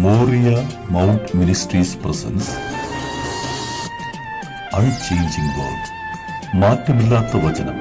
Moriah mount ministries presents unchanging word, മാറ്റമില്ലാത്ത വചനം.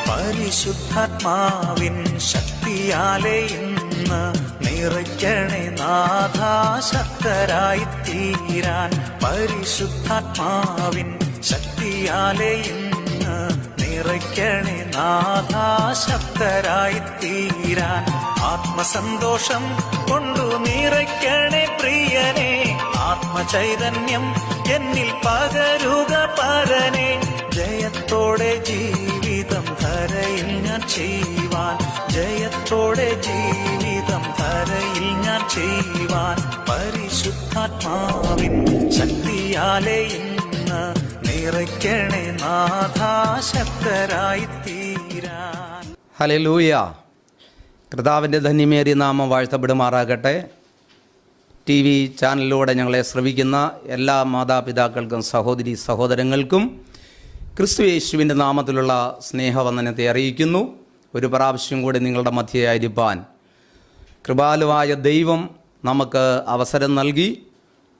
പരിശുദ്ധാത്മാവിൻ ശക്തിയാലെ ഇന്ന് നിറയ്ക്കണേ നാഥാ, ശക്തരായി തീരാൻ. പരിശുദ്ധാത്മാവിൻ ശക്തിയാലെ ഇന്ന് നിറയ്ക്കണേ നാഥാ, ശക്തരായി തീരാൻ. ആത്മസന്തോഷം കൊണ്ടു നിറയ്ക്കണേ പ്രിയനെ, ആത്മചൈതന്യം എന്നിൽ പകരുക പരനെ. ജയത്തോടെ ജീവിതം ധരയിൽ ഞാൻ ചെയ്യുവാൻ, ജയത്തോടെ ജീവിതം ധരയിൽ ഞാൻ ചെയ്യുവാൻ. പരിശുദ്ധാത്മാവിൻ ശക്തിയാലെ ഇന്ന് നിറയ്ക്കണേ നാഥാ, ശക്തരായി തീരാൻ. ഹല്ലേലൂയ. കർത്താവിൻ്റെ ധന്യമേറിയ നാമം വാഴ്ത്തപ്പെടുമാറാകട്ടെ. ടി വി ചാനലിലൂടെ ഞങ്ങളെ ശ്രവിക്കുന്ന എല്ലാ മാതാപിതാക്കൾക്കും സഹോദരി സഹോദരങ്ങൾക്കും ക്രിസ്തു യേശുവിൻ്റെ നാമത്തിലുള്ള സ്നേഹവന്ദനത്തെ അറിയിക്കുന്നു. ഒരു പ്രാവശ്യം കൂടി നിങ്ങളുടെ മധ്യയായിരിക്കാൻ കൃപാലുവായ ദൈവം നമുക്ക് അവസരം നൽകി.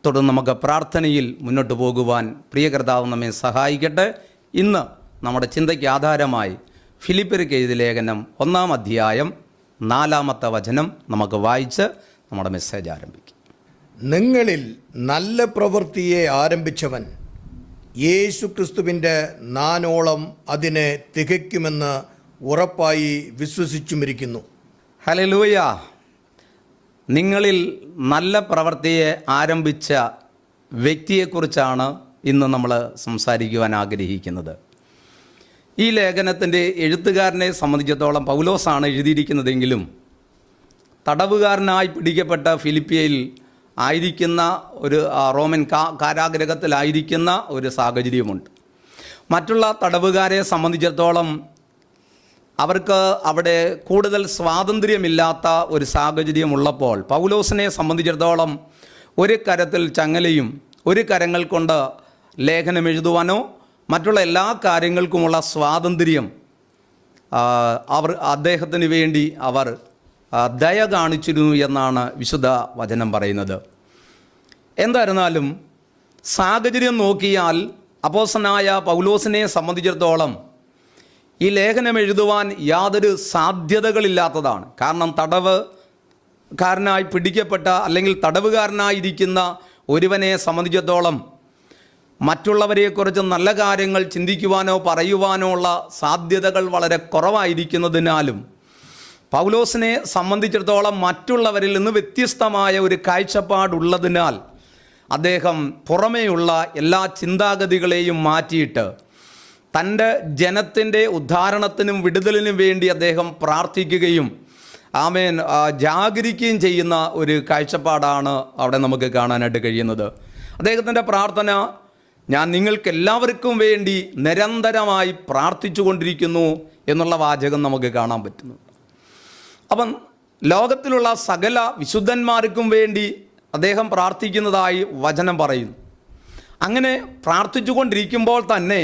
തുടർന്ന് നമുക്ക് പ്രാർത്ഥനയിൽ മുന്നോട്ട് പോകുവാൻ പ്രിയ കർത്താവ് നമ്മെ സഹായിക്കട്ടെ. ഇന്ന് നമ്മുടെ ചിന്തയ്ക്ക് ആധാരമായി ഫിലിപ്പിയർക്ക് എഴുതിയ ലേഖനം 1-ാം അധ്യായം 4-ാമത്തെ വചനം നമുക്ക് വായിച്ച് നമ്മുടെ മെസ്സേജ് ആരംഭിക്കും. നിങ്ങളിൽ നല്ല പ്രവൃത്തിയെ ആരംഭിച്ചവൻ യേശു ക്രിസ്തുവിൻ്റെ നാനോളം അതിനെ തികയ്ക്കുമെന്ന് ഉറപ്പായി വിശ്വസിച്ചുമിരിക്കുന്നു. ഹല്ലേലൂയ. നിങ്ങളിൽ നല്ല പ്രവൃത്തിയെ ആരംഭിച്ച വ്യക്തിയെക്കുറിച്ചാണ് ഇന്ന് നമ്മൾ സംസാരിക്കുവാൻ ആഗ്രഹിക്കുന്നത്. ഈ ലേഖനത്തിൻ്റെ എഴുത്തുകാരനെ സംബന്ധിച്ചിടത്തോളം പൗലോസാണ് എഴുതിയിരിക്കുന്നതെങ്കിലും തടവുകാരനായി പിടിക്കപ്പെട്ട ഫിലിപ്പിയയിൽ ആയിരിക്കുന്ന ഒരു റോമൻ കാരാഗ്രഹത്തിലായിരിക്കുന്ന ഒരു സാഹചര്യമുണ്ട്. മറ്റുള്ള തടവുകാരെ സംബന്ധിച്ചിടത്തോളം അവർക്ക് അവിടെ കൂടുതൽ സ്വാതന്ത്ര്യമില്ലാത്ത ഒരു സാഹചര്യമുള്ളപ്പോൾ പൗലോസിനെ സംബന്ധിച്ചിടത്തോളം ഒരു കരത്തിൽ ചങ്ങലയും ഒരു കരങ്ങൾ കൊണ്ട് ലേഖനം എഴുതുവാനോ മറ്റുള്ള എല്ലാ കാര്യങ്ങൾക്കുമുള്ള സ്വാതന്ത്ര്യം അദ്ദേഹത്തിന് വേണ്ടി അവർ ദയ കാണിച്ചിരുന്നു എന്നാണ് വിശുദ്ധ വചനം പറയുന്നത്. എന്തായിരുന്നാലും സാഹചര്യം നോക്കിയാൽ അപ്പോസ്തലനായ പൗലോസിനെ സംബന്ധിച്ചിടത്തോളം ഈ ലേഖനം എഴുതുവാൻ യാതൊരു സാധ്യതകളില്ലാത്തതാണ്. കാരണം തടവുകാരനായി പിടിക്കപ്പെട്ട അല്ലെങ്കിൽ തടവുകാരനായിരിക്കുന്ന ഒരുവനെ സംബന്ധിച്ചിടത്തോളം മറ്റുള്ളവരെക്കുറിച്ച് നല്ല കാര്യങ്ങൾ ചിന്തിക്കുവാനോ പറയുവാനോ ഉള്ള സാധ്യതകൾ വളരെ കുറവായിരിക്കുന്നതിനാലും പൗലോസിനെ സംബന്ധിച്ചിടത്തോളം മറ്റുള്ളവരിൽ നിന്ന് വ്യത്യസ്തമായ ഒരു കാഴ്ചപ്പാടുള്ളതിനാൽ അദ്ദേഹം പുറമേയുള്ള എല്ലാ ചിന്താഗതികളെയും മാറ്റിയിട്ട് തൻ്റെ ജനത്തിൻ്റെ ഉദ്ധാരണത്തിനും വിടുതലിനും വേണ്ടി അദ്ദേഹം പ്രാർത്ഥിക്കുകയും ആമേൻ ജാഗരിക്കുകയും ചെയ്യുന്ന ഒരു കാഴ്ചപ്പാടാണ് അവിടെ നമുക്ക് കാണാനായിട്ട് കഴിയുന്നത്. അദ്ദേഹത്തിൻ്റെ പ്രാർത്ഥന, ഞാൻ നിങ്ങൾക്കെല്ലാവർക്കും വേണ്ടി നിരന്തരമായി പ്രാർത്ഥിച്ചു കൊണ്ടിരിക്കുന്നു എന്നുള്ള വാചകം നമുക്ക് കാണാൻ പറ്റുന്നു. അപ്പം ലോകത്തിലുള്ള സകല വിശുദ്ധന്മാർക്കും വേണ്ടി അദ്ദേഹം പ്രാർത്ഥിക്കുന്നതായി വചനം പറയുന്നു. അങ്ങനെ പ്രാർത്ഥിച്ചു കൊണ്ടിരിക്കുമ്പോൾ തന്നെ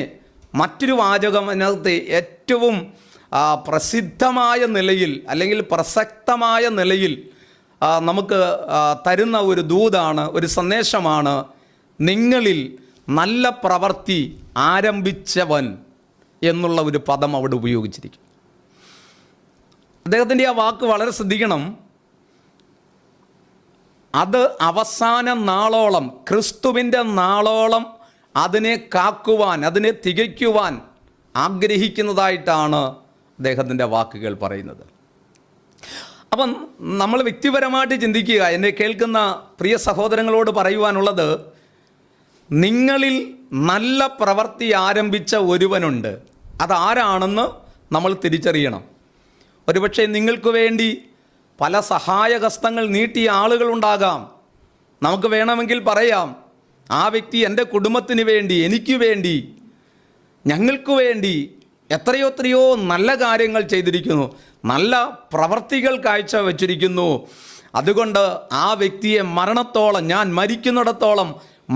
മറ്റൊരു വാചകം അതിനകത്ത് ഏറ്റവും പ്രസിദ്ധമായ നിലയിൽ അല്ലെങ്കിൽ പ്രസക്തമായ നിലയിൽ നമുക്ക് തരുന്ന ഒരു ദൂതാണ്, ഒരു സന്ദേശമാണ്, നിങ്ങളിൽ നല്ല പ്രവൃത്തി ആരംഭിച്ചവൻ എന്നുള്ള ഒരു പദം അവിടെ ഉപയോഗിച്ചിരിക്കും. അദ്ദേഹത്തിൻ്റെ ആ വാക്ക് വളരെ ശ്രദ്ധിക്കണം. അത് അവസാന നാളോളം, ക്രിസ്തുവിൻ്റെ നാളോളം അതിനെ കാക്കുവാൻ, അതിനെ തികയ്ക്കുവാൻ ആഗ്രഹിക്കുന്നതായിട്ടാണ് അദ്ദേഹത്തിൻ്റെ വാക്കുകൾ പറയുന്നത്. അപ്പം നമ്മൾ വ്യക്തിപരമായിട്ട് ചിന്തിക്കുക. എന്നെ കേൾക്കുന്ന പ്രിയ സഹോദരങ്ങളോട് പറയുവാനുള്ളത്, നിങ്ങളിൽ നല്ല പ്രവൃത്തി ആരംഭിച്ച ഒരുവനുണ്ട്. അതാരാണെന്ന് നമ്മൾ തിരിച്ചറിയണം. ഒരുപക്ഷെ നിങ്ങൾക്ക് വേണ്ടി പല സഹായഹസ്തങ്ങൾ നീട്ടിയ ആളുകളുണ്ടാകാം. നമുക്ക് വേണമെങ്കിൽ പറയാം, ആ വ്യക്തി എൻ്റെ കുടുംബത്തിന് വേണ്ടി, എനിക്ക് വേണ്ടി, ഞങ്ങൾക്ക് വേണ്ടി എത്രയോ നല്ല കാര്യങ്ങൾ ചെയ്തിരിക്കുന്നു, നല്ല പ്രവർത്തികൾ കാഴ്ച വച്ചിരിക്കുന്നു. അതുകൊണ്ട് ആ വ്യക്തിയെ മരണത്തോളം, ഞാൻ മരിക്കുന്നിടത്തോളം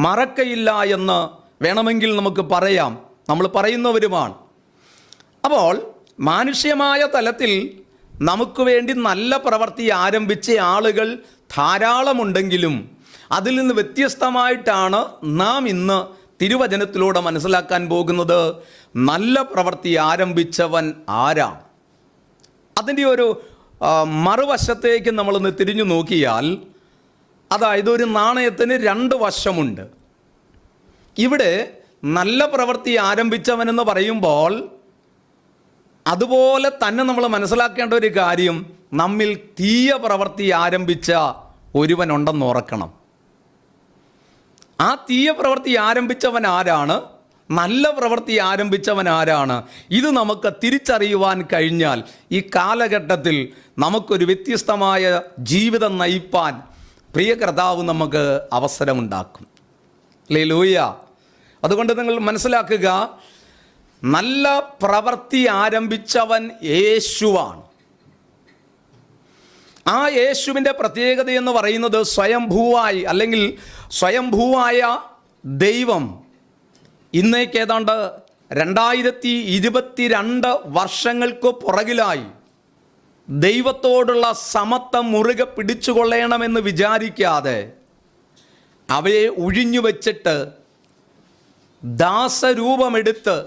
മറക്കയില്ല എന്ന് വേണമെങ്കിൽ നമുക്ക് പറയാം. നമ്മൾ പറയുന്നവരുമാണ്. അപ്പോൾ മാനുഷ്യമായ തലത്തിൽ നമുക്ക് വേണ്ടി നല്ല പ്രവൃത്തി ആരംഭിച്ച ആളുകൾ ധാരാളമുണ്ടെങ്കിലും അതിൽ നിന്ന് വ്യത്യസ്തമായിട്ടാണ് നാം ഇന്ന് തിരുവചനത്തിലൂടെ മനസ്സിലാക്കാൻ പോകുന്നത്. നല്ല പ്രവൃത്തി ആരംഭിച്ചവൻ ആരാണ്? അതിൻ്റെ ഒരു മറുവശത്തേക്ക് നമ്മളൊന്ന് തിരിഞ്ഞു നോക്കിയാൽ, അതായത് ഒരു നാണയത്തിന് രണ്ട് വശമുണ്ട്. ഇവിടെ നല്ല പ്രവൃത്തി ആരംഭിച്ചവനെന്ന് പറയുമ്പോൾ അതുപോലെ തന്നെ നമ്മൾ മനസ്സിലാക്കേണ്ട ഒരു കാര്യം, നമ്മിൽ തീയ പ്രവൃത്തി ആരംഭിച്ച ഒരുവനുണ്ടെന്ന് ഓർക്കണം. ആ തീയ പ്രവൃത്തി ആരംഭിച്ചവൻ ആരാണ്? നല്ല പ്രവൃത്തി ആരംഭിച്ചവൻ ആരാണ്? ഇത് നമുക്ക് തിരിച്ചറിയുവാൻ കഴിഞ്ഞാൽ ഈ കാലഘട്ടത്തിൽ നമുക്കൊരു വ്യത്യസ്തമായ ജീവിതം നയിപ്പാൻ പ്രിയ കർത്താവ് നമുക്ക് അവസരമുണ്ടാക്കും. ഹല്ലേലൂയ. അതുകൊണ്ട് നിങ്ങൾ മനസ്സിലാക്കുക, നല്ല പ്രവൃത്തി ആരംഭിച്ചവൻ യേശുവാണ്. ആ യേശുവിൻ്റെ പ്രത്യേകത എന്ന് പറയുന്നത് സ്വയംഭൂവായി അല്ലെങ്കിൽ സ്വയംഭൂവായ ദൈവം ഇന്നേക്ക് ഏതാണ്ട് 2022 വർഷങ്ങൾക്ക് പുറകിലായി ദൈവത്തോടുള്ള സമത്വം മുറുകെ പിടിച്ചുകൊള്ളണമെന്ന് വിചാരിക്കാതെ അവയെ ഒഴിഞ്ഞു വച്ചിട്ട് ദാസരൂപമെടുത്ത്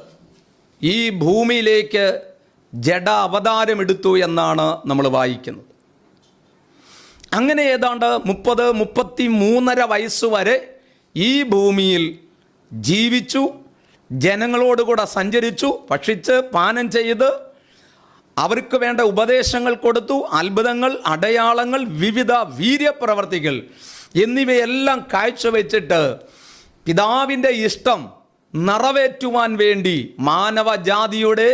ഈ ഭൂമിയിലേക്ക് ജഡ അവതാരമെടുത്തു എന്നാണ് നമ്മൾ വായിക്കുന്നത്. അങ്ങനെ ഏതാണ്ട് 33.5 വയസ്സ് വരെ ഈ ഭൂമിയിൽ ജീവിച്ചു, ജനങ്ങളോടുകൂടെ സഞ്ചരിച്ചു, ഭക്ഷിച്ച് പാനം ചെയ്ത് അവർക്ക് വേണ്ട ഉപദേശങ്ങൾ കൊടുത്തു. അത്ഭുതങ്ങൾ, അടയാളങ്ങൾ, വിവിധ വീര്യപ്രവർത്തികൾ എന്നിവയെല്ലാം കാഴ്ചവെച്ചിട്ട് പിതാവിൻ്റെ ഇഷ്ടം നിറവേറ്റുവാൻ വേണ്ടി, മാനവജാതിയുടെ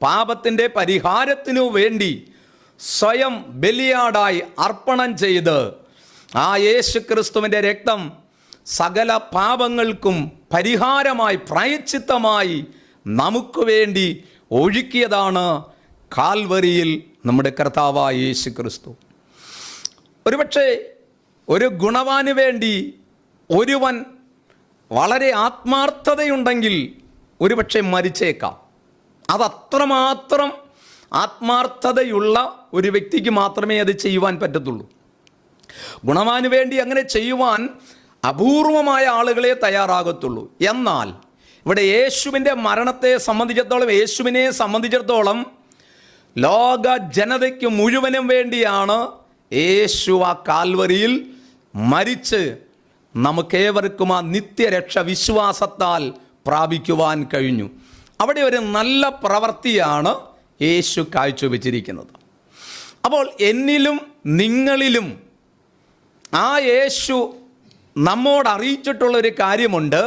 പാപത്തിൻ്റെ പരിഹാരത്തിനു വേണ്ടി സ്വയം ബലിയാടായി അർപ്പണം ചെയ്ത് ആ യേശു ക്രിസ്തുവിൻ്റെ രക്തം സകല പാപങ്ങൾക്കും പരിഹാരമായി, പ്രായശ്ചിത്തമായി നമുക്ക് വേണ്ടി ഒഴുക്കിയതാണ് കാൽവരിയിൽ നമ്മുടെ കർത്താവായ യേശു ക്രിസ്തു. ഒരുപക്ഷെ ഒരു ഗുണവാന് വേണ്ടി ഒരുവൻ വളരെ ആത്മാർത്ഥതയുണ്ടെങ്കിൽ ഒരുപക്ഷെ മരിച്ചേക്കാം. അതത്രമാത്രം ആത്മാർത്ഥതയുള്ള ഒരു വ്യക്തിക്ക് മാത്രമേ അത് ചെയ്യുവാൻ പറ്റത്തുള്ളൂ. ഗുണവാന് വേണ്ടി അങ്ങനെ ചെയ്യുവാൻ അപൂർവമായ ആളുകളെ തയ്യാറാകത്തുള്ളൂ. എന്നാൽ ഇവിടെ യേശുവിൻ്റെ മരണത്തെ സംബന്ധിച്ചിടത്തോളം, യേശുവിനെ സംബന്ധിച്ചിടത്തോളം ലോക ജനതയ്ക്ക് മുഴുവനും വേണ്ടിയാണ് യേശു ആ കാൽവരിയിൽ മരിച്ച് നമുക്കേവർക്കും ആ നിത്യരക്ഷ വിശ്വാസത്താൽ പ്രാപിക്കുവാൻ കഴിഞ്ഞു. അവിടെ ഒരു നല്ല പ്രവൃത്തിയാണ് യേശു കാഴ്ചവെച്ചിരിക്കുന്നത്. അപ്പോൾ എന്നിലും നിങ്ങളിലും ആ യേശു നമ്മോട് അറിയിച്ചിട്ടുള്ളൊരു കാര്യമുണ്ട്.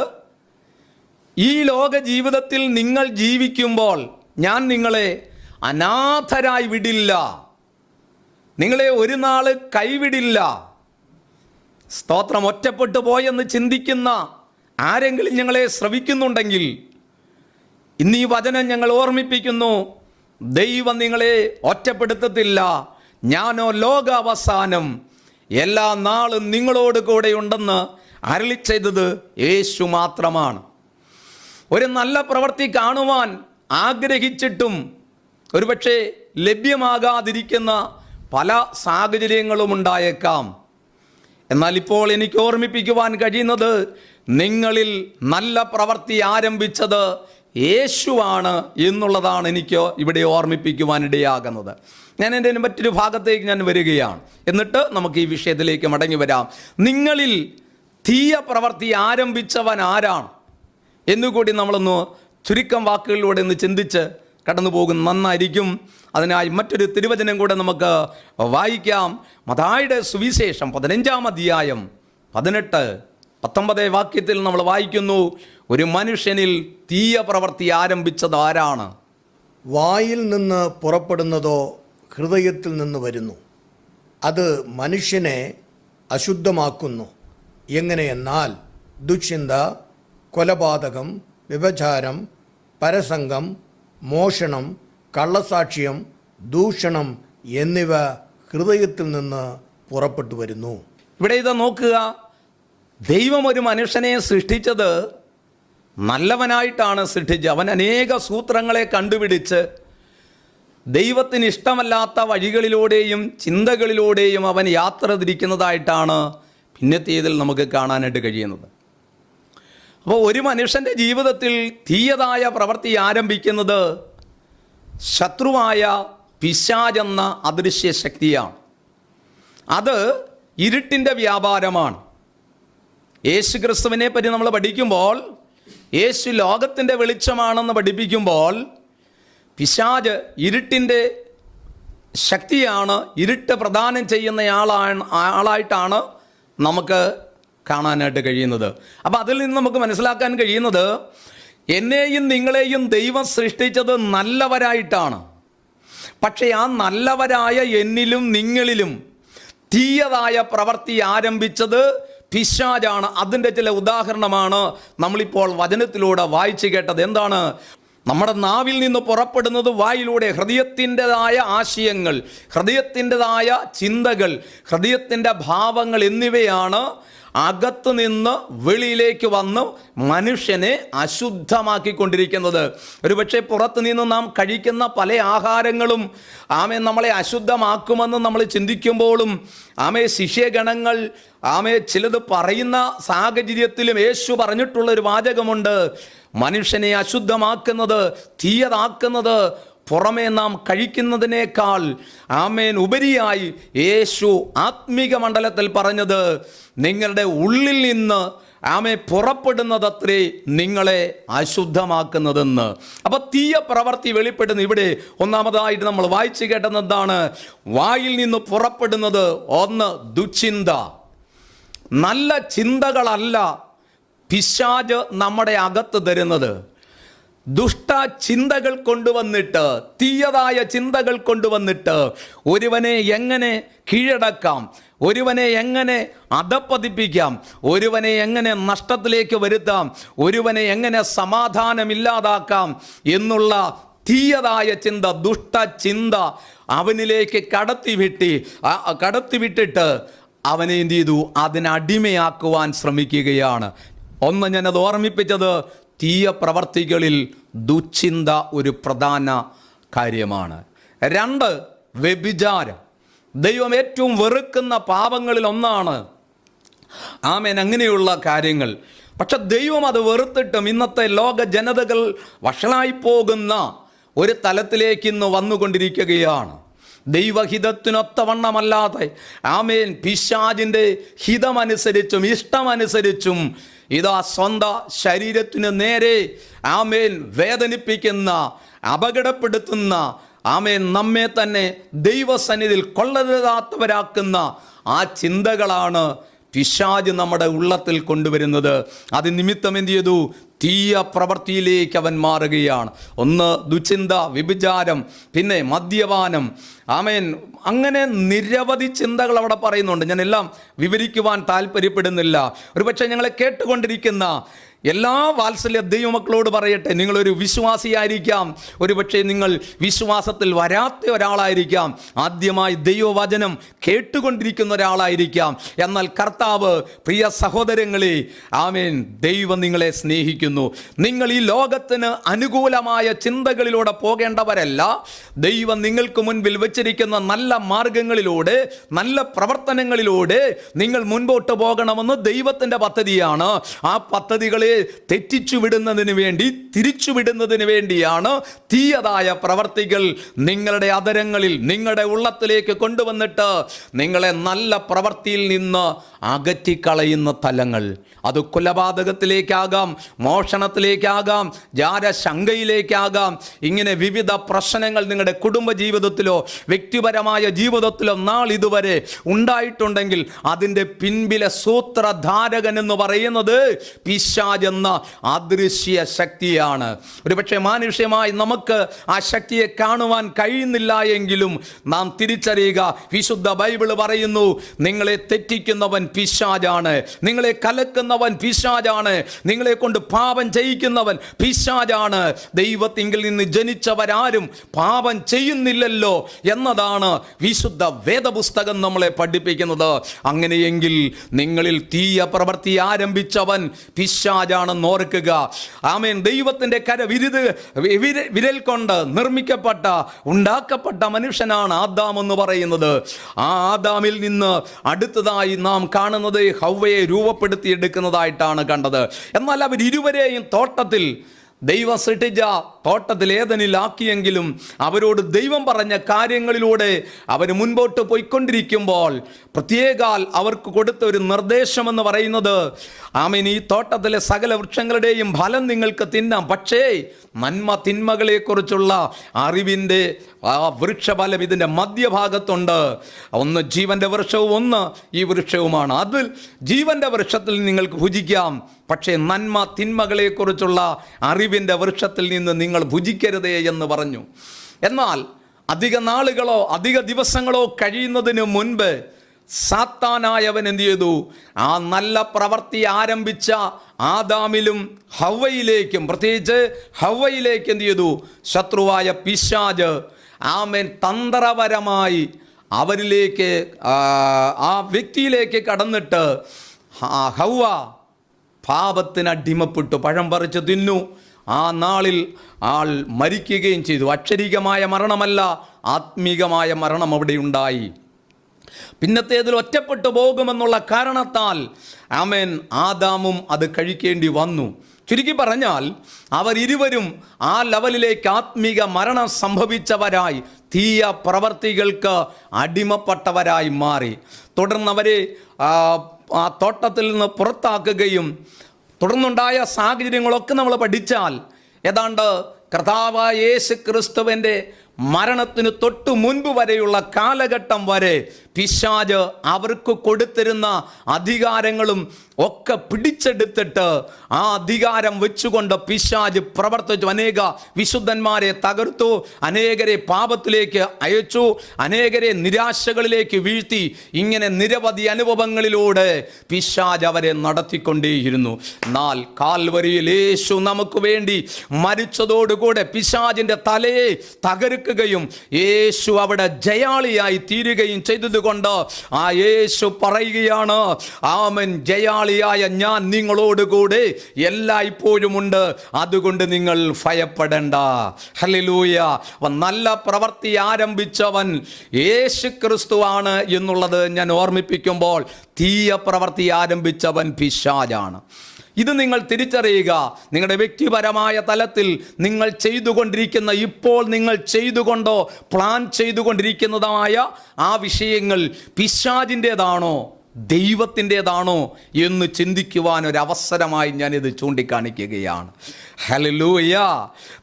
ഈ ലോക ജീവിതത്തിൽ നിങ്ങൾ ജീവിക്കുമ്പോൾ ഞാൻ നിങ്ങളെ അനാഥരായി വിടില്ല, നിങ്ങളെ ഒരു നാൾ കൈവിടില്ല. സ്തോത്രം. ഒറ്റപ്പെട്ടു പോയെന്ന് ചിന്തിക്കുന്ന ആരെങ്കിലും ഞങ്ങളെ ശ്രവിക്കുന്നുണ്ടെങ്കിൽ ഇന്ന് ഈ വചനം ഞങ്ങൾ ഓർമ്മിപ്പിക്കുന്നു. ദൈവം നിങ്ങളെ ഒറ്റപ്പെടുത്തത്തില്ല. ഞാനോ ലോകാവസാനം എല്ലാ നാളും നിങ്ങളോട് കൂടെ ഉണ്ടെന്ന് അരുളി ചെയ്തത് യേശു മാത്രമാണ്. ഒരു നല്ല പ്രവൃത്തി കാണുവാൻ ആഗ്രഹിച്ചിട്ടും ഒരുപക്ഷെ ലഭ്യമാകാതിരിക്കുന്ന പല സാഹചര്യങ്ങളും ഉണ്ടായേക്കാം. എന്നാൽ ഇപ്പോൾ എനിക്ക് ഓർമ്മിപ്പിക്കുവാൻ കഴിയുന്നത്, നിങ്ങളിൽ നല്ല പ്രവൃത്തി ആരംഭിച്ചത് യേശുവാണ് എന്നുള്ളതാണ് എനിക്ക് ഇവിടെ ഓർമ്മിപ്പിക്കുവാനിടയാകുന്നത്. ഞാൻ എൻ്റെ മറ്റൊരു ഭാഗത്തേക്ക് ഞാൻ വരികയാണ്. എന്നിട്ട് നമുക്ക് ഈ വിഷയത്തിലേക്ക് മടങ്ങി വരാം. നിങ്ങളിൽ തീയ പ്രവൃത്തി ആരംഭിച്ചവൻ ആരാണ് എന്നുകൂടി നമ്മളൊന്ന് ചുരുക്കം വാക്കുകളിലൂടെ ഒന്ന് ചിന്തിച്ച് കടന്നു പോകുന്ന നന്നായിരിക്കും. അതിനായി മറ്റൊരു തിരുവചനം കൂടെ നമുക്ക് വായിക്കാം. മത്തായിയുടെ സുവിശേഷം 15-ാം അധ്യായം 18-19 വാക്യത്തിൽ നമ്മൾ വായിക്കുന്നു, ഒരു മനുഷ്യനിൽ തീയ പ്രവൃത്തി ആരംഭിച്ചത് ആരാണ്? വായിൽ നിന്ന് പുറപ്പെടുന്നതോ ഹൃദയത്തിൽ നിന്ന് വരുന്നു, അത് മനുഷ്യനെ അശുദ്ധമാക്കുന്നു. എങ്ങനെയെന്നാൽ ദുശ്ചിന്ത, കൊലപാതകം, വ്യഭിചാരം, പരസംഗം, മോഷണം, കള്ളസാക്ഷ്യം, ദൂഷണം എന്നിവ ഹൃദയത്തിൽ നിന്ന് പുറപ്പെട്ടു വരുന്നു. ഇവിടെ ഇത് നോക്കുക, ദൈവം ഒരു മനുഷ്യനെ സൃഷ്ടിച്ചത് നല്ലവനായിട്ടാണ് സൃഷ്ടിച്ചത്. അവൻ അനേക സൂത്രങ്ങളെ കണ്ടുപിടിച്ച് ദൈവത്തിന് ഇഷ്ടമല്ലാത്ത വഴികളിലൂടെയും ചിന്തകളിലൂടെയും അവൻ യാത്ര തിരിക്കുന്നതായിട്ടാണ് പിന്നത്തേതിൽ നമുക്ക് കാണാനായിട്ട് കഴിയുന്നത്. അപ്പോൾ ഒരു മനുഷ്യൻ്റെ ജീവിതത്തിൽ തീയതായ പ്രവൃത്തി ആരംഭിക്കുന്നത് ശത്രുവായ പിശാചെന്ന അദൃശ്യ ശക്തിയാണ്. അത് ഇരുട്ടിൻ്റെ വ്യാപാരമാണ്. യേശു ക്രിസ്തുവിനെ പറ്റി നമ്മൾ പഠിക്കുമ്പോൾ യേശു ലോകത്തിൻ്റെ വെളിച്ചമാണെന്ന് പഠിപ്പിക്കുമ്പോൾ പിശാച് ഇരുട്ടിൻ്റെ ശക്തിയാണ്, ഇരുട്ട് പ്രദാനം ചെയ്യുന്ന ആളായിട്ടാണ് നമുക്ക് കാണാനായിട്ട് കഴിയുന്നത്. അപ്പം അതിൽ നിന്ന് നമുക്ക് മനസ്സിലാക്കാൻ കഴിയുന്നത് എന്നെയും നിങ്ങളെയും ദൈവം സൃഷ്ടിച്ചത് നല്ലവരായിട്ടാണ്. പക്ഷേ ആ നല്ലവരായ എന്നിലും നിങ്ങളിലും തീയതായ പ്രവൃത്തി ആരംഭിച്ചത് പിശാചാണ്. അതിൻ്റെ ചില ഉദാഹരണമാണ് നമ്മളിപ്പോൾ വചനത്തിലൂടെ വായിച്ചു കേട്ടത്. എന്താണ്? നമ്മുടെ നാവിൽ നിന്ന് പുറപ്പെടുന്നത് വായിലൂടെ ഹൃദയത്തിൻ്റെതായ ആശയങ്ങൾ, ഹൃദയത്തിൻ്റെതായ ചിന്തകൾ, ഹൃദയത്തിൻ്റെ ഭാവങ്ങൾ എന്നിവയാണ് അകത്ത് നിന്ന് വെളിയിലേക്ക് വന്ന് മനുഷ്യനെ അശുദ്ധമാക്കിക്കൊണ്ടിരിക്കുന്നത്. ഒരുപക്ഷെ പുറത്തു നിന്ന് നാം കഴിക്കുന്ന പല ആഹാരങ്ങളും നമ്മളെ അശുദ്ധമാക്കുമെന്ന് നമ്മൾ ചിന്തിക്കുമ്പോഴും ശിഷ്യഗണങ്ങൾ ചിലത് പറയുന്ന സാഹചര്യത്തിലും യേശു പറഞ്ഞിട്ടുള്ളൊരു വാചകമുണ്ട്: മനുഷ്യനെ അശുദ്ധമാക്കുന്നത്, തീയതാക്കുന്നത് പുറമേ നാം കഴിക്കുന്നതിനേക്കാൾ ഉപരിയായി യേശു ആത്മീക മണ്ഡലത്തിൽ പറഞ്ഞത് നിങ്ങളുടെ ഉള്ളിൽ നിന്ന് പുറപ്പെടുന്നതത്രേ നിങ്ങളെ അശുദ്ധമാക്കുന്നതെന്ന്. അപ്പൊ തീയ പ്രവൃത്തി വെളിപ്പെടുന്നു. ഇവിടെ ഒന്നാമതായിട്ട് നമ്മൾ വായിച്ചു കേട്ടത് എന്താണ്? വായിൽ നിന്ന് പുറപ്പെടുന്നത് ഒന്ന് ദുശ്ചിന്ത. നല്ല ചിന്തകളല്ല പിശാച് നമ്മുടെ അകത്ത് തരുന്നത്. ദുഷ്ട ചിന്തകൾ കൊണ്ടുവന്നിട്ട്, തീയതായ ചിന്തകൾ കൊണ്ടുവന്നിട്ട് ഒരുവനെ എങ്ങനെ കീഴടക്കാം, ഒരുവനെ എങ്ങനെ അധപ്പതിപ്പിക്കാം, ഒരുവനെ എങ്ങനെ നഷ്ടത്തിലേക്ക് വരുത്താം, ഒരുവനെ എങ്ങനെ സമാധാനമില്ലാതാക്കാം എന്നുള്ള തീയതായ ചിന്ത, ദുഷ്ട ചിന്ത അവനിലേക്ക് കടത്തിവിട്ടിട്ട് അവനെ എന്ത് ചെയ്തു? അതിനടിമയാക്കുവാൻ ശ്രമിക്കുകയാണ്. ഒന്ന്, ഞാനത് ഓർമ്മിപ്പിച്ചത്, തീയ പ്രവർത്തികളിൽ ദുശ്ചിന്ത ഒരു പ്രധാന കാര്യമാണ്. രണ്ട്, വ്യഭിചാരം. ദൈവം ഏറ്റവും വെറുക്കുന്ന പാപങ്ങളിൽ ഒന്നാണ് അങ്ങനെയുള്ള കാര്യങ്ങൾ. പക്ഷെ ദൈവം അത് വെറുത്തിട്ടും ഇന്നത്തെ ലോക ജനതകൾ വഷളായി പോകുന്ന ഒരു തലത്തിലേക്ക് ഇന്ന് വന്നുകൊണ്ടിരിക്കുകയാണ്. ദൈവഹിതത്തിനൊത്തവണ്ണമല്ലാതെ പിശാചിൻ്റെ ഹിതമനുസരിച്ചും ഇഷ്ടമനുസരിച്ചും ഇതാ സ്വന്തം ശരീരത്തിന് നേരെ വേദനിപ്പിക്കുന്ന, അപകടപ്പെടുത്തുന്ന നമ്മെ തന്നെ ദൈവസന്നിധിയിൽ കൊള്ളരുതാത്തവരാക്കുന്ന ആ ചിന്തകളാണ് പിശാച് നമ്മുടെ ഉള്ളത്തിൽ കൊണ്ടുവരുന്നത്. അത് നിമിത്തം എന്ത് ചെയ്തു? തീയ പ്രവൃത്തിയിലേക്ക് അവൻ മാറുകയാണ്. ഒന്ന് ദുശ്ചിന്ത, വ്യഭിചാരം, പിന്നെ മദ്യപാനം, അങ്ങനെ നിരവധി ചിന്തകൾ അവിടെ പറയുന്നുണ്ട്. ഞാൻ എല്ലാം വിവരിക്കുവാൻ താല്പര്യപ്പെടുന്നില്ല. ഒരുപക്ഷെ ഞങ്ങളെ കേട്ടുകൊണ്ടിരിക്കുന്ന എല്ലാ വാത്സല്യ ദൈവമക്കളോട് പറയട്ടെ, നിങ്ങളൊരു വിശ്വാസിയായിരിക്കാം, ഒരുപക്ഷെ നിങ്ങൾ വിശ്വാസത്തിൽ വരാത്ത ഒരാളായിരിക്കാം, ആദ്യമായി ദൈവവചനം കേട്ടുകൊണ്ടിരിക്കുന്ന ഒരാളായിരിക്കാം. എന്നാൽ കർത്താവ്, പ്രിയ സഹോദരങ്ങളെ, ദൈവം നിങ്ങളെ സ്നേഹിക്കുന്നു. നിങ്ങൾ ഈ ലോകത്തിന് അനുകൂലമായ ചിന്തകളിലൂടെ പോകേണ്ടവരല്ല. ദൈവം നിങ്ങൾക്ക് മുൻപിൽ വെച്ചിരിക്കുന്ന നല്ല മാർഗങ്ങളിലൂടെ, നല്ല പ്രവർത്തനങ്ങളിലൂടെ നിങ്ങൾ മുൻപോട്ട് പോകണമെന്ന് ദൈവത്തിൻ്റെ പദ്ധതിയാണ്. ആ പദ്ധതികളെ തെറ്റിച്ചുവിടുന്നതിന് വേണ്ടി, തിരിച്ചുവിടുന്നതിന് വേണ്ടിയാണ് തീയതായ പ്രവർത്തികൾ നിങ്ങളുടെ അധരങ്ങളിൽ, നിങ്ങളുടെ ഉള്ളത്തിലേക്ക് കൊണ്ടുവന്നിട്ട് നിങ്ങളെ നല്ല പ്രവൃത്തിയിൽ നിന്ന് അകറ്റിക്കളയുന്ന തലങ്ങൾ. അത് കൊലപാതകത്തിലേക്കാകാം, മോഷണത്തിലേക്കാകാം, ജാരശങ്കയിലേക്കാകാം. ഇങ്ങനെ വിവിധ പ്രശ്നങ്ങൾ നിങ്ങളുടെ കുടുംബജീവിതത്തിലോ വ്യക്തിപരമായ ജീവിതത്തിലോ നാളിതുവരെ ഉണ്ടായിട്ടുണ്ടെങ്കിൽ അതിൻ്റെ പിൻപിലെ സൂത്രധാരകൻ എന്ന് പറയുന്നത് പിശാച് എന്ന അദൃശ്യ ശക്തിയാണ്. ഒരുപക്ഷെ മാനുഷ്യമായി നമുക്ക് ആ ശക്തിയെ കാണുവാൻ കഴിയുന്നില്ല എങ്കിലും നാം തിരിച്ചറിയുക, വിശുദ്ധ ബൈബിൾ പറയുന്നു, നിങ്ങളെ തെറ്റിക്കുന്നവൻ പിശാചാണ്, നിങ്ങളെ കലക്കുന്നവൻ പിശാചാണ്, നിങ്ങളെ കൊണ്ട് പാപം ചെയ്യിക്കുന്നവൻ പിശാചാണ്. ദൈവത്തിങ്കിൽ നിന്ന് ജനിച്ചവരാരും പാപം ചെയ്യുന്നില്ലല്ലോ എന്നതാണ് വിശുദ്ധ വേദപുസ്തകം നമ്മളെ പഠിപ്പിക്കുന്നത്. അങ്ങനെയെങ്കിൽ നിങ്ങളിൽ തീയ പ്രവൃത്തി ആരംഭിച്ചവൻ പിശാചാണ്. പിശാചാണെന്ന് ഓർക്കുക. ആമേൻ. ദൈവത്തിൻ്റെ വിരൽ കൊണ്ട് നിർമ്മിക്കപ്പെട്ട ഉണ്ടാക്കപ്പെട്ട മനുഷ്യനാണ് ആദാം എന്ന് പറയുന്നത്. ആ ആദാമിൽ നിന്ന് അടുത്തതായി നാം കാണുന്നത് ഹവ്വയെ രൂപപ്പെടുത്തിയെടുക്കുന്നതായിട്ടാണ് കണ്ടത്. എന്നാൽ അവർ ഇരുവരെയും തോട്ടത്തിൽ ദൈവം സൃഷ്ടിച്ച തോട്ടത്തിൽ ഏദനിലാക്കിയെങ്കിലും അവരോട് ദൈവം പറഞ്ഞ കാര്യങ്ങളിലൂടെ അവർ മുൻപോട്ട് പോയിക്കൊണ്ടിരിക്കുമ്പോൾ പ്രത്യേകാൽ അവർക്ക് കൊടുത്ത ഒരു നിർദ്ദേശമെന്ന് പറയുന്നത്, ആമേൻ, ഈ തോട്ടത്തിലെ സകല വൃക്ഷങ്ങളുടെയും ഫലം നിങ്ങൾക്ക് തിന്നാം, പക്ഷേ നന്മ തിന്മകളെക്കുറിച്ചുള്ള അറിവിൻ്റെ ആ വൃക്ഷഫലം ഇതിൻ്റെ മധ്യഭാഗത്തുണ്ട്. ഒന്ന് ജീവൻ്റെ വൃക്ഷവും ഒന്ന് ഈ വൃക്ഷവുമാണ്. അതിൽ ജീവൻ്റെ വൃക്ഷത്തിൽ നിങ്ങൾക്ക് ഭുജിക്കാം, പക്ഷേ നന്മ തിന്മകളെക്കുറിച്ചുള്ള അറിവിൻ്റെ വൃക്ഷത്തിൽ നിന്ന് നിങ്ങൾ ഭുജിക്കരുതേ എന്ന് പറഞ്ഞു. എന്നാൽ അധിക നാളുകളോ അധിക ദിവസങ്ങളോ കഴിയുന്നതിന് മുൻപ് സാത്താനായവൻ എന്ത് ചെയ്തു? ആ നല്ല പ്രവൃത്തി ആരംഭിച്ച ആദാമിലും ഹവ്വയിലേക്കും, പ്രത്യേകിച്ച് ഹവ്വയിലേക്ക് എന്ത് ചെയ്തു? ശത്രുവായ പിശാച് ആമേൻ തന്ത്രപരമായി അവരിലേക്ക് ആ വ്യക്തിയിലേക്ക് കടന്നിട്ട് ഹവ്വ പാപത്തിന് അടിമപ്പെട്ടു, പഴം പറിച്ച് തിന്നു. ആ നാളിൽ ആൾ മരിക്കുകയും ചെയ്തു. അക്ഷരികമായ മരണമല്ല, ആത്മീകമായ മരണം അവിടെ ഉണ്ടായി. പിന്നത്തേതിൽ ഒറ്റപ്പെട്ടു പോകുമെന്നുള്ള കാരണത്താൽ ആമേൻ ആദാമും അത് കഴിക്കേണ്ടി വന്നു. ചുരുക്കി പറഞ്ഞാൽ അവർ ഇരുവരും ആ ലെവലിലേക്ക് ആത്മീക മരണം സംഭവിച്ചവരായി, തീയ പ്രവർത്തികൾക്ക് അടിമപ്പെട്ടവരായി മാറി. തുടർന്ന് അവരെ ആ തോട്ടത്തിൽ നിന്ന് പുറത്താക്കുകയും തുടർന്നുണ്ടായ സാഹചര്യങ്ങളൊക്കെ നമ്മൾ പഠിച്ചാൽ ഏതാണ്ട് കർത്താവായ യേശു ക്രിസ്തുവിൻ്റെ മരണത്തിന് തൊട്ടു മുൻപ് വരെയുള്ള കാലഘട്ടം വരെ പിശാച് അവർക്ക് കൊടുത്തിരുന്ന അധികാരങ്ങളും ഒക്കെ പിടിച്ചെടുത്തിട്ട് ആ അധികാരം വെച്ചുകൊണ്ട് പിശാച് പ്രവർത്തിച്ചു. അനേക വിശുദ്ധന്മാരെ തകർത്തു, അനേകരെ പാപത്തിലേക്ക് അയച്ചു, അനേകരെ നിരാശകളിലേക്ക് വീഴ്ത്തി. ഇങ്ങനെ നിരവധി അനുഭവങ്ങളിലൂടെ പിശാച് അവരെ നടത്തിക്കൊണ്ടേയിരുന്നു. എന്നാൽ കാൽവരിയിൽ യേശു നമുക്ക് വേണ്ടി മരിച്ചതോടുകൂടെ പിശാചിൻ്റെ തലയെ തകർക്കുകയും യേശു അവിടെ ജയാളിയായി തീരുകയും ചെയ്തതുകൊണ്ട് ആ യേശു പറയുകയാണ്, ആമേൻ, ജയാളിയായ ഞാൻ നിങ്ങളോടുകൂടെ എല്ലായ്പ്പോഴും ഉണ്ട്, അതുകൊണ്ട് നിങ്ങൾ ഭയപ്പെടേണ്ട. ഹല്ലേലൂയ. നല്ല പ്രവൃത്തി ആരംഭിച്ചവൻ യേശു ക്രിസ്തുവാണ് എന്നുള്ളത് ഞാൻ ഓർമ്മിപ്പിക്കുമ്പോൾ തീയ പ്രവൃത്തി ആരംഭിച്ചവൻ പിശാചാണ്. ഇത് നിങ്ങൾ തിരിച്ചറിയുക. നിങ്ങളുടെ വ്യക്തിപരമായ തലത്തിൽ നിങ്ങൾ ചെയ്തുകൊണ്ടിരിക്കുന്ന, ഇപ്പോൾ നിങ്ങൾ ചെയ്തുകൊണ്ടോ പ്ലാൻ ചെയ്തുകൊണ്ടിരിക്കുന്നതായ ആ വിഷയങ്ങൾ പിശാചിൻ്റേതാണോ ദൈവത്തിൻ്റെതാണോ എന്ന് ചിന്തിക്കുവാൻ ഒരവസരമായി ഞാനിത് ചൂണ്ടിക്കാണിക്കുകയാണ്. ഹല്ലേലൂയ.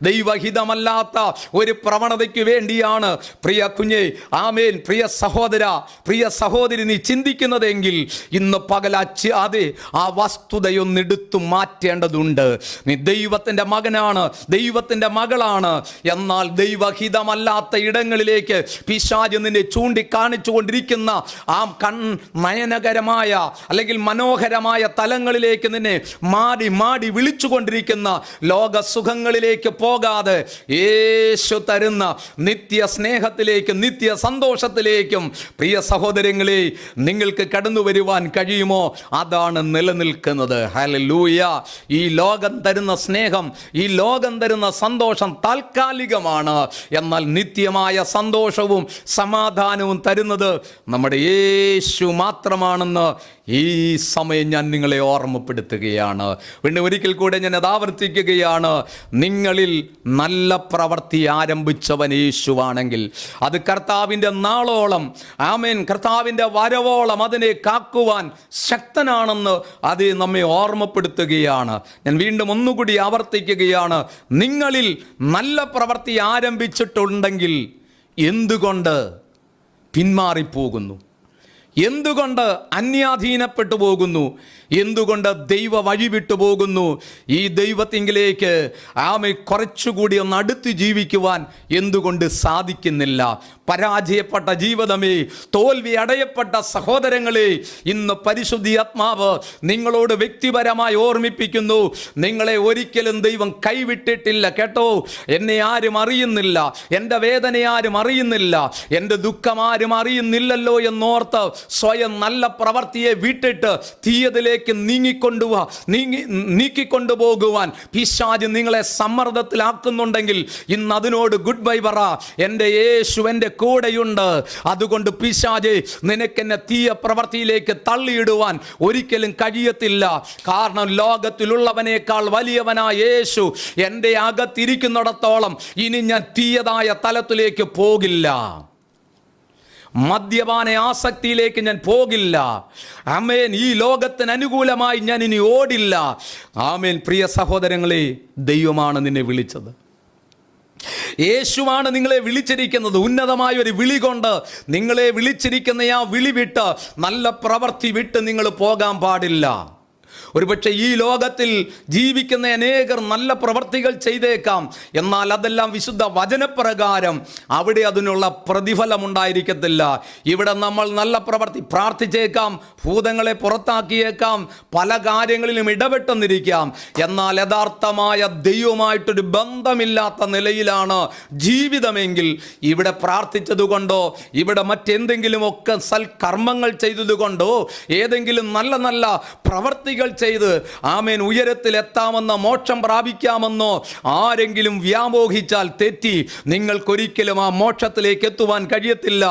ദൈവഹിതമല്ലാത്ത ഒരു പ്രവണതയ്ക്ക് വേണ്ടിയാണ് പ്രിയ കുഞ്ഞെ, ആമേൻ, പ്രിയ സഹോദര, പ്രിയ സഹോദരി, നീ ചിന്തിക്കുന്നതെങ്കിൽ ഇന്ന് പകലാച്ച് അതെ ആ വസ്തുതയൊന്നെടുത്തു മാറ്റേണ്ടതുണ്ട്. നീ ദൈവത്തിൻ്റെ മകനാണ്, ദൈവത്തിൻ്റെ മകളാണ്. എന്നാൽ ദൈവഹിതമല്ലാത്ത ഇടങ്ങളിലേക്ക് പിശാച് നിന്നെ ചൂണ്ടിക്കാണിച്ചു കൊണ്ടിരിക്കുന്ന ആ നയനകരമായ അല്ലെങ്കിൽ മനോഹരമായ തലങ്ങളിലേക്ക് നിന്നെ മാടി മാടി വിളിച്ചുകൊണ്ടിരിക്കുന്ന ലോക സുഖങ്ങളിലേക്ക് പോകാതെ യേശു തരുന്ന നിത്യ സ്നേഹത്തിലേക്ക്, നിത്യ സന്തോഷത്തിലേക്കും പ്രിയ സഹോദരങ്ങളെ നിങ്ങൾക്ക് കടന്നു വരുവാൻ കഴിയുമോ? അതാണ് നിലനിൽക്കുന്നത്. ഹല്ലേലൂയ. ഈ ലോകം തരുന്ന സ്നേഹം, ഈ ലോകം തരുന്ന സന്തോഷം താൽക്കാലികമാണ്. എന്നാൽ നിത്യമായ സന്തോഷവും സമാധാനവും തരുന്നത് നമ്മുടെ യേശു മാത്രമാണെന്ന് ഈ സമയം ഞാൻ നിങ്ങളെ ഓർമ്മപ്പെടുത്തുകയാണ്. പിന്നെ ഒരിക്കൽ കൂടെ ഞാൻ അത് ആവർത്തിക്കുകയാണ്. നിങ്ങളിൽ നല്ല പ്രവൃത്തി ആരംഭിച്ചവൻ യേശുവാണെങ്കിൽ അത് കർത്താവിൻ്റെ നാളോളം, ആമേൻ, കർത്താവിൻ്റെ വരവോളം അതിനെ കാക്കുവാൻ ശക്തനാണെന്ന് അത് നമ്മെ ഓർമ്മപ്പെടുത്തുകയാണ്. ഞാൻ വീണ്ടും ഒന്നുകൂടി ആവർത്തിക്കുകയാണ്. നിങ്ങളിൽ നല്ല പ്രവൃത്തി ആരംഭിച്ചിട്ടുണ്ടെങ്കിൽ എന്തുകൊണ്ട് പിന്മാറിപ്പോകുന്നു? എന്തുകൊണ്ട് അന്യാധീനപ്പെട്ടു പോകുന്നു? എന്തുകൊണ്ട് ദൈവ വഴി വിട്ടു പോകുന്നു? ഈ ദൈവത്തിങ്കിലേക്ക് ആമേ കുറച്ചുകൂടി ഒന്ന് അടുത്ത് ജീവിക്കുവാൻ എന്തുകൊണ്ട് സാധിക്കുന്നില്ല? പരാജയപ്പെട്ട ജീവിതമേ, തോൽവി അടയപ്പെട്ട സഹോദരങ്ങളെ, ഇന്ന് പരിശുദ്ധി ആത്മാവ് നിങ്ങളോട് വ്യക്തിപരമായി ഓർമ്മിപ്പിക്കുന്നു. നിങ്ങളെ ഒരിക്കലും ദൈവം കൈവിട്ടിട്ടില്ല. കേട്ടോ, എന്നെ ആരും അറിയുന്നില്ല, എൻ്റെ വേദന ആരും അറിയുന്നില്ല, എൻ്റെ ദുഃഖം ആരും അറിയുന്നില്ലല്ലോ എന്നോർത്ത് സ്വയം നല്ല പ്രവൃത്തിയെ വിട്ടിട്ട് തീയതിലേക്ക് നീക്കിക്കൊണ്ടുപോകുവാൻ പിശാച് നിങ്ങളെ സമ്മർദ്ദത്തിലാക്കുന്നുണ്ടെങ്കിൽ ഇന്ന് അതിനോട് ഗുഡ് ബൈ പറ. എൻ്റെ യേശു എൻ്റെ കൂടെയുണ്ട്. അതുകൊണ്ട് പിശാച് നിനക്കെന്നെ തീയ പ്രവൃത്തിയിലേക്ക് തള്ളിയിടുവാൻ ഒരിക്കലും കഴിയത്തില്ല. കാരണം ലോകത്തിലുള്ളവനേക്കാൾ വലിയവനായ യേശു എൻ്റെ അകത്തിരിക്കുന്നിടത്തോളം ഇനി ഞാൻ തീയതായ തലത്തിലേക്ക് പോകില്ല. മദ്യപാന ആസക്തിയിലേക്ക് ഞാൻ പോകില്ല. ആമേൻ. ഈ ലോകത്തിന് അനുകൂലമായി ഞാൻ ഇനി ഓടില്ല. ആമേൻ. പ്രിയ സഹോദരങ്ങളെ, ദൈവമാണ് നിന്നെ വിളിച്ചത്. യേശുവാണ് നിങ്ങളെ വിളിച്ചിരിക്കുന്നത്. ഉന്നതമായ ഒരു വിളി കൊണ്ട് നിങ്ങളെ വിളിച്ചിരിക്കുന്ന ആ വിളി വിട്ട് നല്ല പ്രവൃത്തി വിട്ട് നിങ്ങൾ പോകാൻ പാടില്ല. ഒരുപക്ഷെ ഈ ലോകത്തിൽ ജീവിക്കുന്ന അനേകർ നല്ല പ്രവർത്തികൾ ചെയ്തേക്കാം. എന്നാൽ അതെല്ലാം വിശുദ്ധ വചനപ്രകാരം അവിടെ അതിനുള്ള പ്രതിഫലം ഉണ്ടായിരിക്കത്തില്ല. ഇവിടെ നമ്മൾ നല്ല പ്രവർത്തി പ്രാർത്ഥിച്ചേക്കാം, ഭൂതങ്ങളെ പുറത്താക്കിയേക്കാം, പല കാര്യങ്ങളിലും ഇടപെട്ടെന്നിരിക്കാം. എന്നാൽ യഥാർത്ഥമായ ദൈവമായിട്ടൊരു ബന്ധമില്ലാത്ത നിലയിലാണ് ജീവിതമെങ്കിൽ ഇവിടെ പ്രാർത്ഥിച്ചതുകൊണ്ടോ ഇവിടെ മറ്റെന്തെങ്കിലുമൊക്കെ സൽക്കർമ്മങ്ങൾ ചെയ്തതുകൊണ്ടോ ഏതെങ്കിലും നല്ല നല്ല പ്രവർത്തികൾ ചെയ്ത് ആമേൻ ഉയരത്തിലെത്താമെന്നോ മോക്ഷം പ്രാപിക്കാമെന്നോ ആരെങ്കിലും വ്യാമോഹിച്ചാൽ തെറ്റി. നിങ്ങൾക്കൊരിക്കലും ആ മോക്ഷത്തിലേക്ക് എത്തുവാൻ കഴിയത്തില്ല.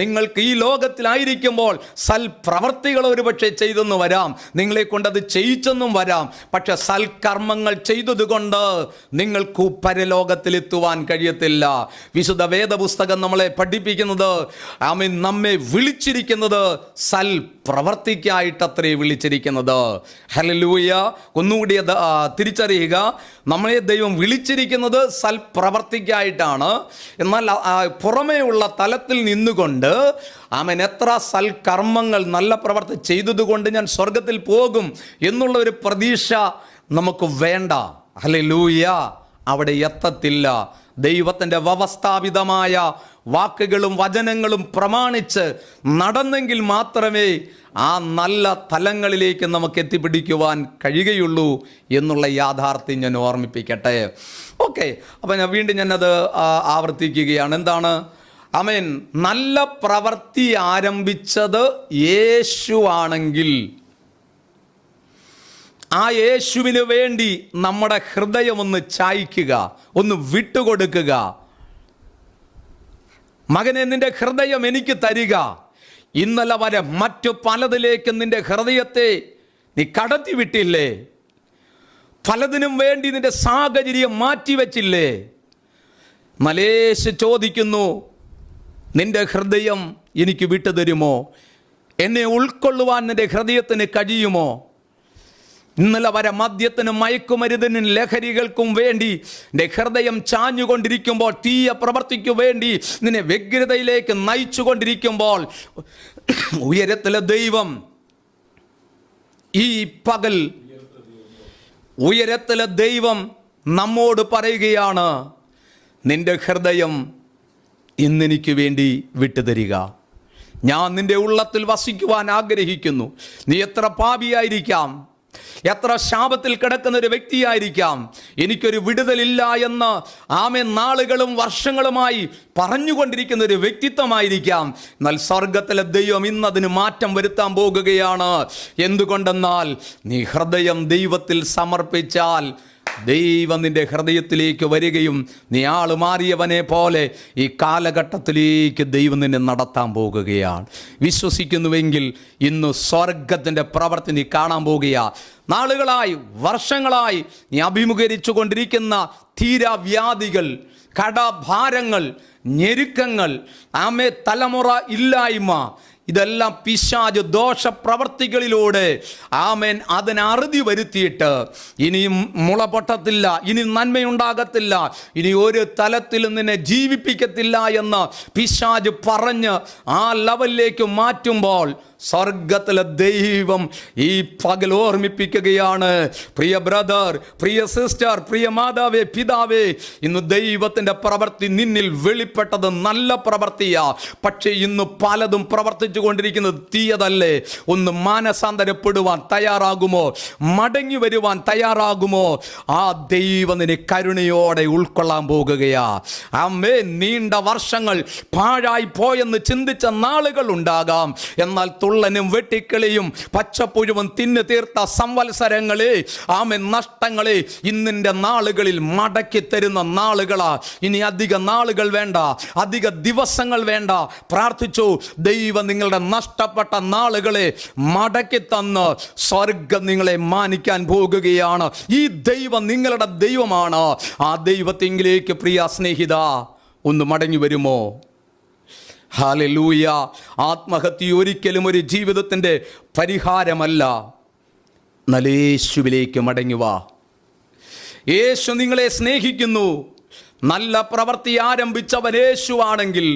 നിങ്ങൾക്ക് ഈ ലോകത്തിലായിരിക്കുമ്പോൾ സൽപ്രവർത്തികൾ ഒരുപക്ഷെ ചെയ്തെന്ന് വരാം, നിങ്ങളെ കൊണ്ടത് ചെയ്യിച്ചെന്നും വരാം. പക്ഷെ സൽക്കർമ്മങ്ങൾ ചെയ്തതുകൊണ്ട് നിങ്ങൾക്ക് പരലോകത്തിലെത്തുവാൻ കഴിയത്തില്ല. വിശുദ്ധ വേദപുസ്തകം നമ്മളെ പഠിപ്പിക്കുന്നത് ആമേൻ നമ്മെ വിളിച്ചിരിക്കുന്നത് സൽപ്രവർത്തിക്കായിട്ടത്രേ വിളിച്ചിരിക്കുന്നത്. ഹല്ലേലൂയ. ഒന്നുകൂടി തിരിച്ചറിയുക, നമ്മളെ ദൈവം വിളിച്ചിരിക്കുന്നത് സൽപ്രവർത്തിക്കായിട്ടാണ്. എന്നാൽ പുറമേ ഉള്ള തലത്തിൽ നിന്നുകൊണ്ട് ആമേൻ എത്ര സൽക്കർമ്മങ്ങൾ നല്ല പ്രവർത്തി ചെയ്തതുകൊണ്ട് ഞാൻ സ്വർഗത്തിൽ പോകും എന്നുള്ള ഒരു പ്രതീക്ഷ നമുക്ക് വേണ്ട. ഹല്ലേലൂയ. അവിടെ എത്തത്തില്ല. ദൈവത്തിൻ്റെ വ്യവസ്ഥാപിതമായ വാക്കുകളും വചനങ്ങളും പ്രമാണിച്ച് നടന്നെങ്കിൽ മാത്രമേ ആ നല്ല തലങ്ങളിലേക്ക് നമുക്ക് എത്തിപ്പിടിക്കുവാൻ കഴിയുകയുള്ളൂ എന്നുള്ള യാഥാർത്ഥ്യം ഞാൻ ഓർമ്മിപ്പിക്കട്ടെ. ഓക്കെ, അപ്പം ഞാനത് ആവർത്തിക്കുകയാണ്. എന്താണ്? ആമേൻ. നല്ല പ്രവൃത്തി ആരംഭിച്ചത് യേശുവാണെങ്കിൽ ആ യേശുവിന് വേണ്ടി നമ്മുടെ ഹൃദയം ഒന്ന് ചായ്ക്കുക, ഒന്ന് വിട്ടുകൊടുക്കുക. മകനെ, നിന്റെ ഹൃദയം എനിക്ക് തരിക. ഇന്നലെ വരെ മറ്റു പലതിലേക്കും നിന്റെ ഹൃദയത്തെ നീ കടത്തിവിട്ടില്ലേ? പലതിനും വേണ്ടി നിന്റെ സാഹചര്യം മാറ്റിവെച്ചില്ലേ? മലേശ് ചോദിക്കുന്നു, നിന്റെ ഹൃദയം എനിക്ക് വിട്ടുതരുമോ? എന്നെ ഉൾക്കൊള്ളുവാൻ നിന്റെ ഹൃദയത്തിന് കഴിയുമോ? ഇന്നലെ വരെ മദ്യത്തിനും മയക്കുമരുന്നിനും ലഹരികൾക്കും വേണ്ടി നിന്റെ ഹൃദയം ചാഞ്ഞുകൊണ്ടിരിക്കുമ്പോൾ, തീയ പ്രവർത്തിക്കു വേണ്ടി നിന്നെ വ്യഗ്രതയിലേക്ക് നയിച്ചുകൊണ്ടിരിക്കുമ്പോൾ, ഉയരത്തിലെ ദൈവം ഈ പകൽ ഉയരത്തിലെ ദൈവം നമ്മോട് പറയുകയാണ്, നിന്റെ ഹൃദയം ഇന്നെനിക്ക് വേണ്ടി വിട്ടുതരിക. ഞാൻ നിന്റെ ഉള്ളത്തിൽ വസിക്കുവാൻ ആഗ്രഹിക്കുന്നു. നീ എത്ര പാപിയായിരിക്കാം, എത്ര ശാപത്തിൽ കിടക്കുന്ന ഒരു വ്യക്തിയായിരിക്കാം, എനിക്കൊരു വിടുതലില്ല എന്ന് ആമേൻ നാളുകളും വർഷങ്ങളുമായി പറഞ്ഞുകൊണ്ടിരിക്കുന്ന ഒരു വ്യക്തിത്വമായിരിക്കാം. എന്നാൽ സ്വർഗത്തിലെ ദൈവം ഇന്നതിന് മാറ്റം വരുത്താൻ പോകുകയാണ്. എന്തുകൊണ്ടെന്നാൽ നീ ഹൃദയം ദൈവത്തിൽ സമർപ്പിച്ചാൽ ദൈവം നിന്റെ ഹൃദയത്തിലേക്ക് വരികയും നീ ആള് മാറിയവനെ പോലെ ഈ കാലഘട്ടത്തിലേക്ക് ദൈവം നിന്നെ നടത്താൻ പോകുകയാണ്. വിശ്വസിക്കുന്നുവെങ്കിൽ ഇന്ന് സ്വർഗത്തിൻ്റെ പ്രവൃത്തി നീ കാണാൻ പോകുക. നാളുകളായി വർഷങ്ങളായി നീ അഭിമുഖീകരിച്ചു കൊണ്ടിരിക്കുന്ന തീരാവ്യാധികൾ, കടഭാരങ്ങൾ, ഞെരുക്കങ്ങൾ, ആമേ തലമുറ ഇല്ലായ്മ, ഇതെല്ലാം പിശാച് ദോഷപ്രവർത്തികളിലൂടെ ആമേൻ അതിന് അറുതി വരുത്തിയിട്ട് ഇനിയും മുള പൊട്ടത്തില്ല, ഇനി നന്മയുണ്ടാകത്തില്ല, ഇനി ഒരു തലത്തിലും നിന്നെ ജീവിപ്പിക്കത്തില്ല എന്ന് പിശാച് പറഞ്ഞ് ആ ലെവലിലേക്ക് മാറ്റുമ്പോൾ സ്വർഗത്തിലെ ദൈവം ഈ പകൽ ഓർമ്മിപ്പിക്കുകയാണ്, പ്രിയ ബ്രദർ, പ്രിയ സിസ്റ്റർ, പ്രിയ മാതാവേ, പിതാവേ, ഇന്ന് ദൈവത്തിൻ്റെ പ്രവൃത്തി നിന്നിൽ വെളിപ്പെട്ടത് നല്ല പ്രവൃത്തിയാ. പക്ഷേ ഇന്ന് പലതും പ്രവർത്തിച്ചു പ്രവർത്തിച്ചുകൊണ്ടിരിക്കുന്നത് തീയതല്ലേ? ഒന്ന് മാനസാന്തരപ്പെടുവാൻ തയ്യാറാകുമോ? മടങ്ങി വരുവാൻ തയ്യാറാകുമോ? ആ ദൈവം നിന്നെ കരുണയോടെ ഉൾക്കൊള്ളാൻ പോകുകയാ. അമ്മേ, നീണ്ട വർഷങ്ങൾ പാഴായി പോയെന്ന് ചിന്തിച്ച നാളുകൾ ഉണ്ടാകാം. എന്നാൽ തുള്ളനും വെട്ടിക്കിളിയും പച്ചപ്പുഴുവും തിന്നു തീർത്ത സംവത്സരങ്ങളെ, ആമേ, നഷ്ടങ്ങളെ ഇന്നിൻ്റെ നാളുകളിൽ മടക്കി തരുന്ന നാളുകളാ. ഇനി അധിക നാളുകൾ വേണ്ട, അധിക ദിവസങ്ങൾ വേണ്ട. പ്രാർത്ഥിച്ചു, ദൈവം നിങ്ങളുടെ നഷ്ടപ്പെട്ട നാളുകളെ മടക്കി തന്ന് സ്വർഗം നിങ്ങളെ മാനിക്കാൻ പോകുകയാണ്. ഈ ദൈവം നിങ്ങളുടെ ദൈവമാണ്. ആ ദൈവത്തിങ്കിലേക്ക് പ്രിയ സ്നേഹിത ഒന്ന് മടങ്ങി വരുമോ? ഹല്ലേലൂയ. ആത്മഹത്യ ഒരിക്കലും ഒരു ജീവിതത്തിൻ്റെ പരിഹാരമല്ല. എന്നാൽ യേശുവിലേക്ക് മടങ്ങി വാ. യേശു നിങ്ങളെ സ്നേഹിക്കുന്നു. നല്ല പ്രവൃത്തി ആരംഭിച്ചവൻ യേശുവാണെങ്കിൽ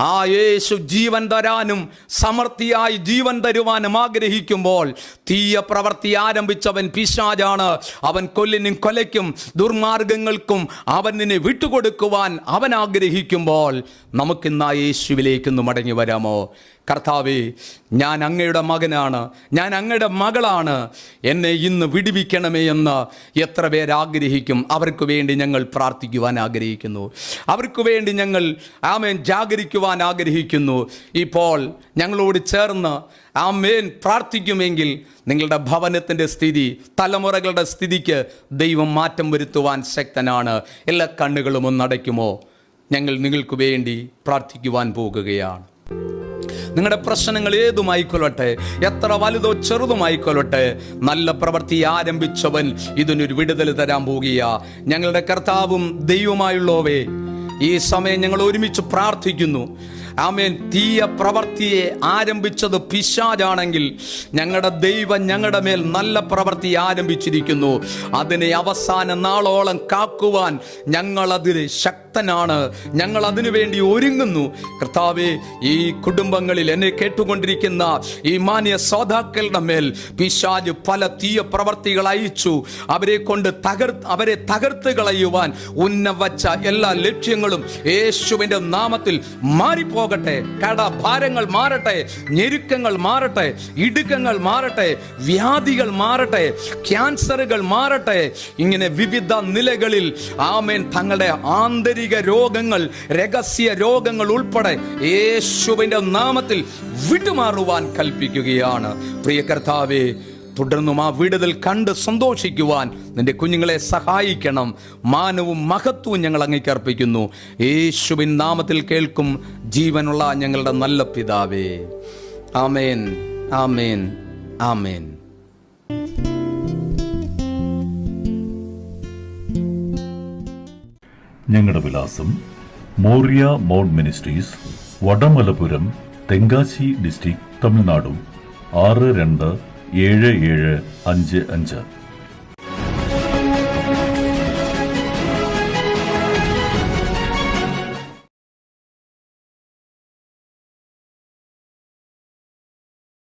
ആ യേശു ജീവൻ തരാനും സമൃദ്ധിയായി ജീവൻ തരുവാനും ആഗ്രഹിക്കുമ്പോൾ, തീയ പ്രവൃത്തി ആരംഭിച്ചവൻ പിശാചാണ്. അവൻ കൊല്ലിനും കൊലയ്ക്കും ദുർമാർഗങ്ങൾക്കും അവൻ നിന്നെ വിട്ടുകൊടുക്കുവാൻ അവൻ ആഗ്രഹിക്കുമ്പോൾ, നമുക്കിന്ന് ആ യേശുവിലേക്കൊന്ന് മടങ്ങി വരാമോ? കർത്താവേ, ഞാൻ അങ്ങയുടെ മകനാണ്, ഞാൻ അങ്ങയുടെ മകളാണ്, എന്നെ ഇന്ന് വിടുവിക്കണമേ എന്ന് എത്ര പേർ ആഗ്രഹിക്കും. അവർക്ക് വേണ്ടി ഞങ്ങൾ പ്രാർത്ഥിക്കുവാൻ ആഗ്രഹിക്കുന്നു. അവർക്ക് വേണ്ടി ഞങ്ങൾ ആമേൻ ജാഗരിക്കുവാൻ ആഗ്രഹിക്കുന്നു. ഇപ്പോൾ ഞങ്ങളോട് ചേർന്ന് ആമേൻ പ്രാർത്ഥിക്കുമെങ്കിൽ നിങ്ങളുടെ ഭവനത്തിൻ്റെ സ്ഥിതി, തലമുറകളുടെ സ്ഥിതിക്ക് ദൈവം മാറ്റം വരുത്തുവാൻ ശക്തനാണ്. എല്ലാ കണ്ണുകളും ഒന്നടയ്ക്കുമോ? ഞങ്ങൾ നിങ്ങൾക്ക് വേണ്ടി പ്രാർത്ഥിക്കുവാൻ പോകുകയാണ്. നിങ്ങളുടെ പ്രശ്നങ്ങൾ ഏതുമായിക്കൊള്ളട്ടെ, എത്ര വലുതോ ചെറുതുമായിക്കൊള്ളട്ടെ, നല്ല പ്രവൃത്തി ആരംഭിച്ചവൻ ഇതിനൊരു വിടുതൽ തരാൻ പോകുക. ഞങ്ങളുടെ കർത്താവും ദൈവമായുള്ളവേ, ഈ സമയം ഞങ്ങൾ ഒരുമിച്ച് പ്രാർത്ഥിക്കുന്നു. ആമേൻ. തീയ പ്രവൃത്തിയെ ആരംഭിച്ചത് പിശാചാണെങ്കിൽ ഞങ്ങളുടെ ദൈവം ഞങ്ങളുടെ മേൽ നല്ല പ്രവൃത്തി ആരംഭിച്ചിരിക്കുന്നു. അതിനെ അവസാന നാളോളം കാക്കുവാൻ ഞങ്ങളതിന് ശക്തനാണ്. ഞങ്ങൾ അതിനു വേണ്ടി ഒരുങ്ങുന്നു. കർത്താവേ, ഈ കുടുംബങ്ങളിൽ എന്നെ കേട്ടുകൊണ്ടിരിക്കുന്ന ഈ മാന്യ ശ്രോതാക്കളുടെ മേൽ പിശാച് പല തീയ പ്രവർത്തികൾ അയച്ചു. അവരെ തകർത്ത് കളയുവാൻ ഉന്നവച്ച എല്ലാ ലക്ഷ്യങ്ങളും യേശുവിൻ്റെ നാമത്തിൽ മാറിപ്പോകട്ടെ. കടഭാരങ്ങൾ മാറട്ടെ, ഞെരുക്കങ്ങൾ മാറട്ടെ, ഇടുക്കങ്ങൾ മാറട്ടെ, വ്യാധികൾ മാറട്ടെ, ക്യാൻസറുകൾ മാറട്ടെ. ഇങ്ങനെ വിവിധ നിലകളിൽ ആമേൻ തങ്ങളുടെ ആന്തരിക രോഗങ്ങൾ, രഹസ്യ രോഗങ്ങൾ ഉൾപ്പെടെ യേശുവിൻ്റെ നാമത്തിൽ വിട്ടുമാറുവാൻ കൽപ്പിക്കുകയാണ്. പ്രിയ കർത്താവേ, തുടർന്നും ആ വിടുതൽ കണ്ട് സന്തോഷിക്കുവാൻ നിന്റെ കുഞ്ഞുങ്ങളെ സഹായിക്കണം. മാനവും മഹത്വവും ഞങ്ങൾ അങ്ങേക്ക് അർപ്പിക്കുന്നു. യേശുവിൻ നാമത്തിൽ കേൾക്കും ജീവനുള്ള ഞങ്ങളുടെ നല്ല പിതാവേ. ആമേൻ, ആമേൻ, ആമേൻ. ഞങ്ങളുടെ വിലാസം: Moriah mount ministries, Vadamalapuram, Tenkasi district, Tamil Nadu 627755.